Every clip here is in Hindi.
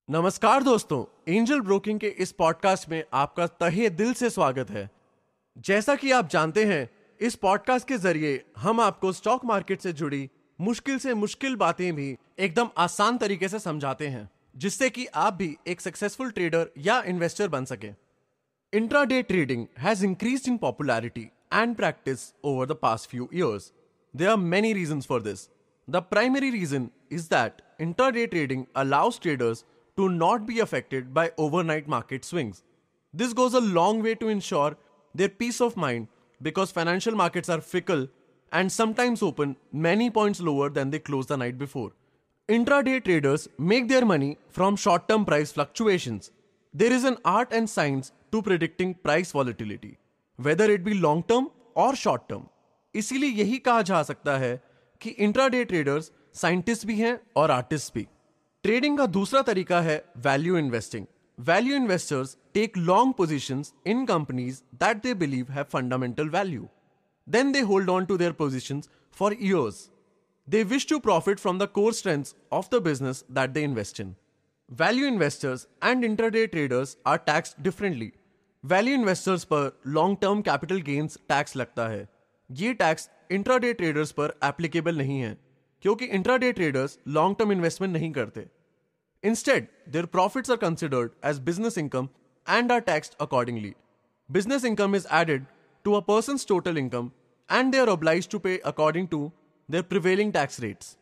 नमस्कार दोस्तों, एंजल ब्रोकिंग के इस पॉडकास्ट में आपका तहे दिल से स्वागत है। जैसा कि आप जानते हैं, इस पॉडकास्ट के जरिए हम आपको स्टॉक मार्केट से जुड़ी मुश्किल से मुश्किल बातें भी एकदम आसान तरीके से समझाते हैं, जिससे कि आप भी एक सक्सेसफुल ट्रेडर या इन्वेस्टर बन सके। Intraday trading has increased in popularity and practice over the past few years. There are many reasons for this. The primary reason is that intraday trading allows traders to not be affected by overnight market swings. This goes a long way to ensure their peace of mind because financial markets are fickle and sometimes open many points lower than they close the night before. Intraday traders make their money from short-term price fluctuations. There is an art and science to predicting price volatility, whether it be long term और शॉर्ट टर्म। इसीलिए यही कहा जा सकता है कि इंट्राडे ट्रेडर्स साइंटिस्ट भी हैं और आर्टिस्ट भी। ट्रेडिंग का दूसरा तरीका है value investing. Value investors take long positions in companies that they believe have fundamental value. Then they hold on to their positions for years. They wish to profit from the core strengths of the business that they invest in. Value investors and intraday traders are taxed differently. Value investors पर long term capital gains tax लगता है। ये टैक्स इंट्राडे ट्रेडर्स पर एप्लीकेबल नहीं है, क्योंकि intraday traders long term investment नहीं करते। Instead their profits are considered as business income and are taxed accordingly. Business income is added to a person's total income and they are obliged to pay according to their prevailing tax rates.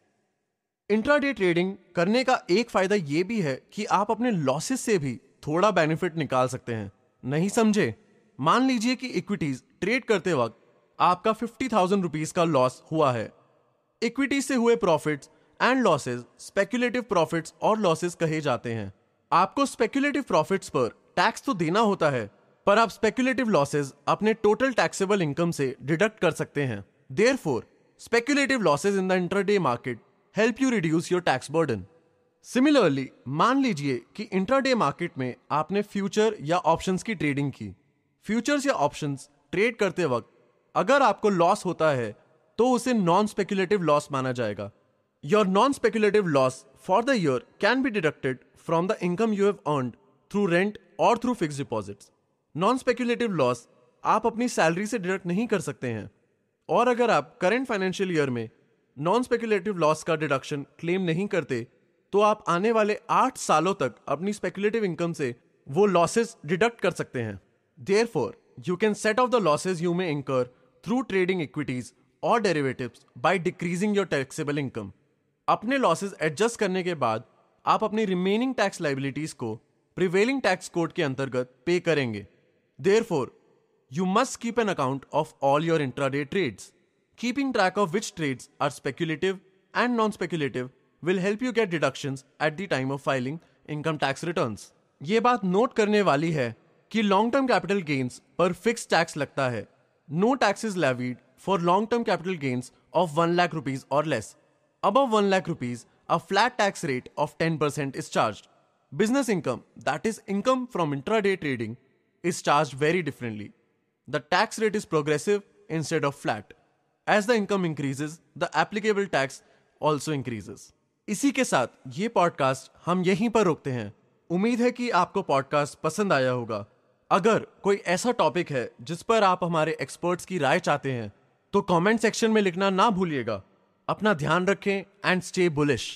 Intraday trading करने का एक फायदा ये भी है कि आप अपने लॉसेस से भी थोड़ा बेनिफिट निकाल सकते हैं। नहीं समझे? मान लीजिए कि इक्विटीज ट्रेड करते वक्त आपका 50,000 रुपीज का लॉस हुआ है। इक्विटीज से हुए profits and losses speculative profits और लॉसेस कहे जाते हैं। आपको स्पेक्युलेटिव प्रॉफिट्स पर टैक्स तो देना होता है, पर आप स्पेक्युलेटिव लॉसेस अपने टोटल टैक्सेबल इनकम से डिडक्ट कर सकते हैं। Therefore speculative losses in the intraday market help you reduce your tax burden. Similarly, मान लीजिए कि इंट्राडे मार्केट में आपने फ्यूचर या ऑप्शंस की ट्रेडिंग की। फ्यूचर्स या ऑप्शंस ट्रेड करते वक्त अगर आपको लॉस होता है तो उसे नॉन स्पेक्युलेटिव लॉस माना जाएगा। Your non speculative loss for the year can be deducted from the income you have earned through rent और through fixed deposits. Non speculative loss आप अपनी सैलरी से डिडक्ट नहीं कर सकते हैं, और अगर आप करेंट फाइनेंशियल ईयर में नॉन स्पेक्युलेटिव लॉस का डिडक्शन क्लेम नहीं करते तो आप आने वाले 8 सालों तक अपनी स्पेक्युलेटिव इनकम से वो लॉसेस डिडक्ट कर सकते हैं। Therefore you can set off the losses you may incur through trading equities और derivatives by decreasing your taxable income. अपने लॉसेस एडजस्ट करने के बाद आप अपनी रिमेनिंग टैक्स लाइबिलिटीज को प्रिवेलिंग टैक्स कोड के अंतर्गत पे करेंगे। Therefore you must keep an account of all your intraday trades. Keeping track of which trades are speculative and non speculative will help you get deductions at the time of filing income tax returns. ये बात नोट करने वाली है कि लॉन्ग टर्म कैपिटल गेन्स पर फिक्स टैक्स लगता है। No tax is levied for long term capital gains of 1 lakh rupees और less. Above 1 lakh rupees, a flat tax rate of 10% is charged. Business income, that is income from intraday trading, is charged very differently. The tax rate is progressive instead of flat. As the income increases, the applicable tax also increases. इसी के साथ ये पॉडकास्ट हम यहीं पर रोकते हैं। उम्मीद है कि आपको पॉडकास्ट पसंद आया होगा। अगर कोई ऐसा टॉपिक है जिस पर आप हमारे एक्सपर्ट्स की राय चाहते हैं तो कमेंट सेक्शन में लिखना ना भूलिएगा। अपना ध्यान रखें एंड स्टे बुलिश।